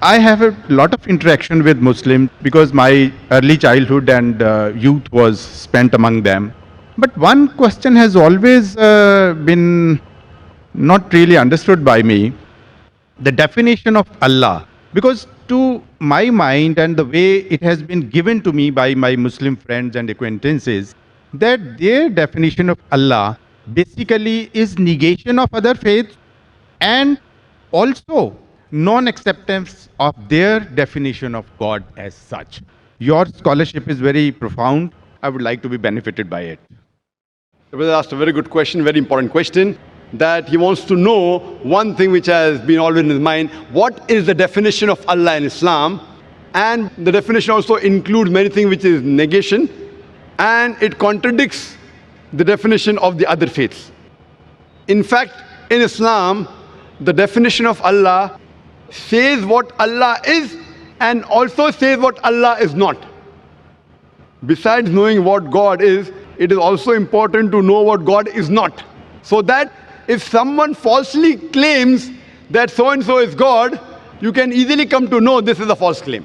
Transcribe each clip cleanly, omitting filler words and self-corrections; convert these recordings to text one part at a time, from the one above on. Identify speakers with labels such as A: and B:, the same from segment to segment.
A: I have a lot of interaction with Muslims because my early childhood and youth was spent among them. But one question has always been not really understood by me, the definition of Allah. Because to my mind and the way it has been given to me by my Muslim friends and acquaintances, that their definition of Allah basically is negation of other faiths and also non-acceptance of their definition of God as such. Your scholarship is very profound. I would like to be benefited by it.
B: The brother asked a very good question, very important question, that he wants to know one thing which has been always in his mind: what is the definition of Allah in Islam? And the definition also includes many things which is negation, and it contradicts the definition of the other faiths. In fact, in Islam, the definition of Allah says what Allah is and also says what Allah is not. Besides knowing what God is, it is also important to know what God is not. So that if someone falsely claims that so-and-so is God, you can easily come to know this is a false claim.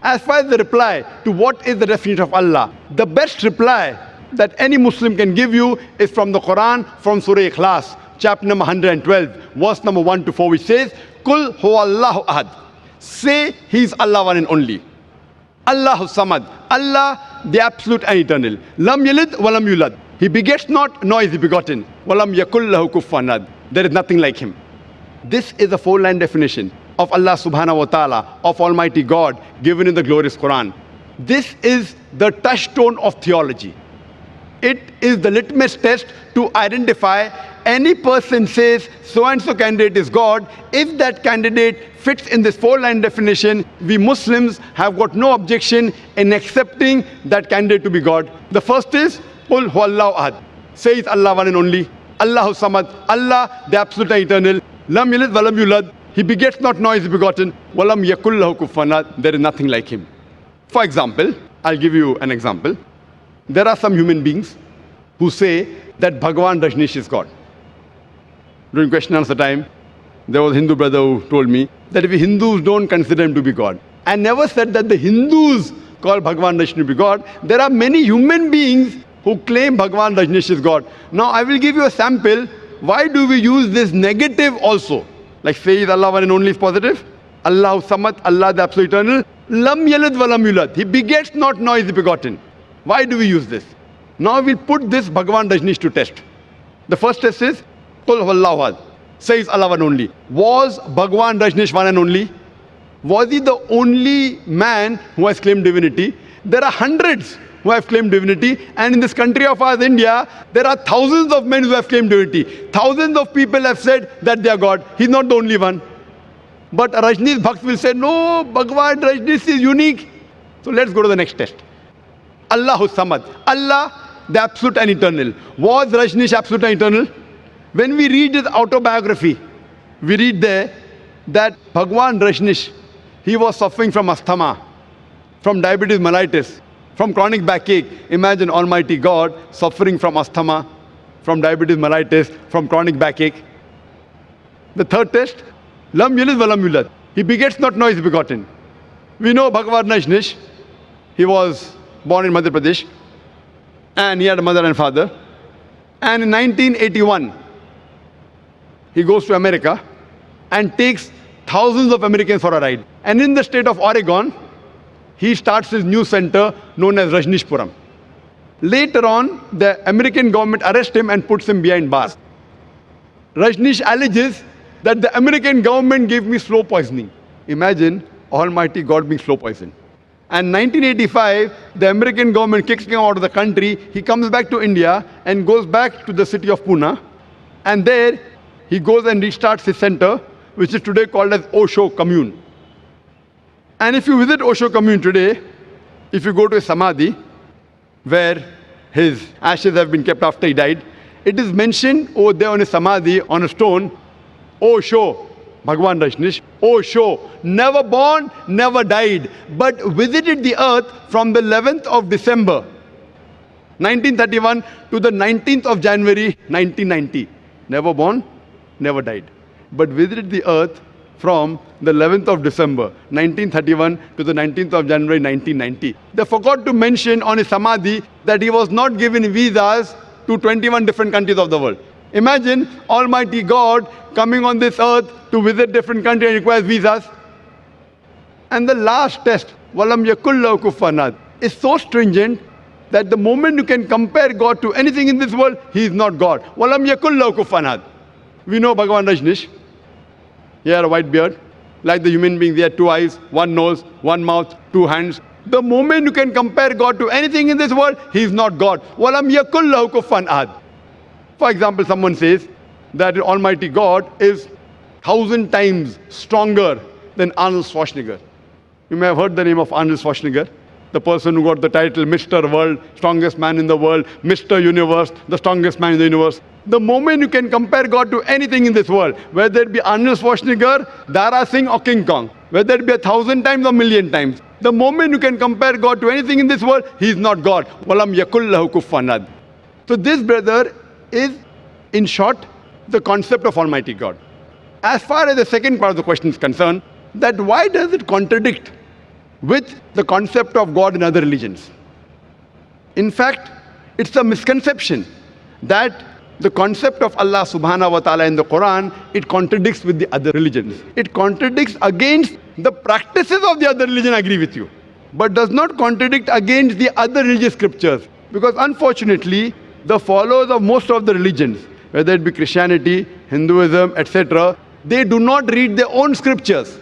B: As far as the reply to what is the definition of Allah, the best reply that any Muslim can give you is from the Quran, from Surah Ikhlas, chapter number 112, verse number 1 to 4, which says, Kul huwallahu ahad. Say He is Allah one and only. Allahu samad. Allah, the absolute and eternal. Lam yalid walam yulad. He begets not, nor is he begotten. Walam yakul lahu kufuwan ahad. There is nothing like him. This is a four-line definition of Allah subhanahu wa ta'ala, of Almighty God, given in the glorious Quran. This is the touchstone of theology. It is the litmus test to identify any person says so-and-so candidate is God. If that candidate fits in this four-line definition, we Muslims have got no objection in accepting that candidate to be God. The first is, Qul huwallahu ahad. Say it's Allah one and only. Allahu samad. Allah, the absolute and eternal. Lam yalid walam yulad. He begets not, nor is he begotten. Walam yakul lahu kufuwan ahad. There is nothing like him. For example, I'll give you an example. There are some human beings who say that Bhagwan Rajneesh is God. During question and answer time, there was a Hindu brother who told me that if Hindus don't consider him to be God, and never said that the Hindus call Bhagwan Rajneesh to be God, there are many human beings who claim Bhagwan Rajneesh is God. Now I will give you a sample. Why do we use this negative also? Like say is Allah one and only is positive. Allahu samad, Allah the absolute eternal. Lam yalid walam yulad. He begets not, nor is he begotten. Why do we use this? Now we'll put this Bhagwan Rajneesh to test. The first test is, Qul huwallahu ahad. Says Allah one only. Was Bhagwan Rajneesh one and only? Was he the only man who has claimed divinity? There are hundreds who have claimed divinity, and in this country of ours, India, there are thousands of men who have claimed divinity. Thousands of people have said that they are God. He's not the only one. But Rajneesh Bhakt will say, no, Bhagwan Rajneesh is unique. So let's go to the next test. Allahu samad. Allah, the absolute and eternal. Was Rajneesh absolute and eternal? When we read his autobiography, we read there that Bhagwan Rajneesh, he was suffering from asthma, from diabetes mellitus, from chronic backache. Imagine Almighty God suffering from asthma, from diabetes mellitus, from chronic backache. The third test, Lam yalid walam yulad. He begets not, nor is begotten. We know Bhagwan Rajneesh, he was born in Madhya Pradesh, and he had a mother and father. And in 1981, he goes to America and takes thousands of Americans for a ride. And in the state of Oregon, he starts his new center known as Rajneeshpuram. Later on, the American government arrests him and puts him behind bars. Rajneesh alleges that the American government gave me slow poisoning. Imagine Almighty God being slow poisoned. And 1985, the American government kicks him out of the country. He comes back to India and goes back to the city of Pune. And there, he goes and restarts his center, which is today called as Osho Commune. And if you visit Osho Commune today, if you go to a samadhi, where his ashes have been kept after he died, it is mentioned over there on a samadhi, on a stone, Osho, Bhagwan Rajneesh, Osho, never born, never died, but visited the earth from the 11th of December, 1931 to the 19th of January, 1990. Never born, never died, but visited the earth from the 11th of December 1931 to the 19th of January 1990. They forgot to mention on his samadhi that he was not given visas to 21 different countries of the world. Imagine Almighty God coming on this earth to visit different countries and requires visas. And the last test, Walam Yakullahu Kufuwan Ahad, is so stringent that the moment you can compare God to anything in this world, he is not God. Walam Yakullahu Kufuwan Ahad. We know Bhagavan Rajneesh. He had a white beard. Like the human beings, he had 2 eyes, 1 nose, 1 mouth, 2 hands. The moment you can compare God to anything in this world, he is not God. Walam Yakullahu Kufuwan Ahad. For example, someone says that Almighty God is 1,000 times stronger than Arnold Schwarzenegger. You may have heard the name of Arnold Schwarzenegger, the person who got the title Mr. World, strongest man in the world, Mr. Universe, the strongest man in the universe. The moment you can compare God to anything in this world, whether it be Arnold Schwarzenegger, Dara Singh or King Kong, whether it be 1,000 times or 1,000,000 times, the moment you can compare God to anything in this world, he is not God. Walam Yakullahu Kufuwan Ahad. So this, brother, is, in short, the concept of Almighty God. As far as the second part of the question is concerned, that why does it contradict with the concept of God in other religions? In fact, it's a misconception that the concept of Allah subhanahu wa ta'ala in the Quran, it contradicts with the other religions. It contradicts against the practices of the other religion, I agree with you, but does not contradict against the other religious scriptures. Because unfortunately, the followers of most of the religions, whether it be Christianity, Hinduism, etc., they do not read their own scriptures.